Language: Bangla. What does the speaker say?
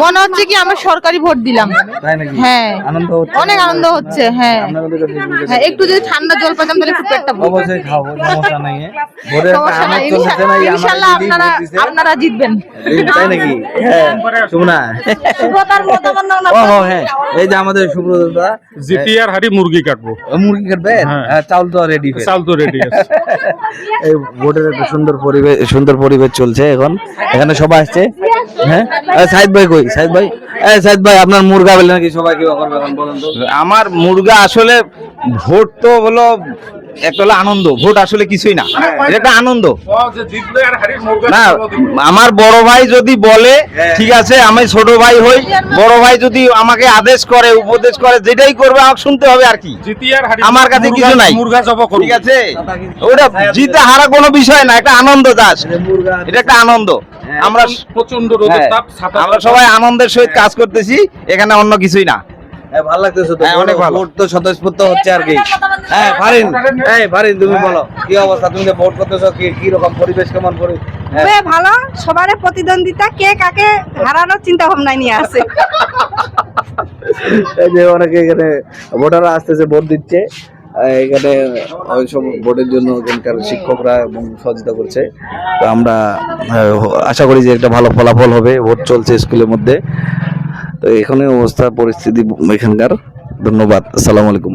মনে হচ্ছে কি আমরা সরকারি ভোট দিলাম। হ্যাঁ, অনেক আনন্দ হচ্ছে। হ্যাঁ, একটু যদি ঠান্ডা জল পেতাম তাহলে একটু পেটটা অবশ্যই খাবো, সমস্যা নাই। ইনশাআল্লাহ আপনারা জিতবেন। তাই নাকি? হ্যাঁ, শুনা হ্যাঁ, এই যে আমাদের সুব্রতদা জিতিয়ার হাড়ি মুরগি কাটবো। মুরগি কাটবেন? চাউল তো রেডি, চাউল তো রেডি আছে। এই ভোটের একটা সুন্দর পরিবেশ চলছে এখন। এখানে সবাই আসছে। হ্যাঁ, সাইদ ভাই কই? সাইদ ভাই আপনার মুরগা বলে নাকি সবাই কি করবে এখন বলেন তো? আমার মুরগা আসলে ভোট তো হলো একটা হলো আনন্দ, ভোট আসলে কিছুই না, এটা একটা আনন্দ না। আমার বড় ভাই যদি বলে ঠিক আছে, আমি ছোট ভাই হই, বড় ভাই যদি আমাকে আদেশ করে উপদেশ করে যেটাই করবে আমাকে শুনতে হবে আর কি। আমার কাছে কিছু নাই, ঠিক আছে? ওটা জিতে হারা কোনো বিষয় না, একটা আনন্দ দাস, এটা একটা আনন্দ। আমরা প্রচন্ড রোদের তাপ, আমরা সবাই আনন্দের সহিত কাজ করতেছি, এখানে অন্য কিছুই না। ভালো লাগতেছে তো? অনেক ভালো, ভোট তো স্বতঃস্ফূর্ত হচ্ছে আর কি। হ্যাঁ, ফারিন তুমি বলো কি অবস্থা? তুমি যে ভোট করতেছো, কি রকম পরিবেশ, কেমন ভালো? সবার প্রতিদ্বন্দ্বিতা, কে কাকে হারানোর চিন্তা ভাবনা নিয়ে আছে। এই যে অনেকে এখানে ভোটাররা আসতেছে, ভোট দিচ্ছে এখানে, ওই সব ভোটের জন্য এখানকার শিক্ষকরা এবং সহযোগিতা করছে। তো আমরা আশা করি যে একটা ভালো ফলাফল হবে। ভোট চলছে স্কুলের মধ্যে। তো এখানে অবস্থা পরিস্থিতি এখানকার। ধন্যবাদ, আসসালামু আলাইকুম।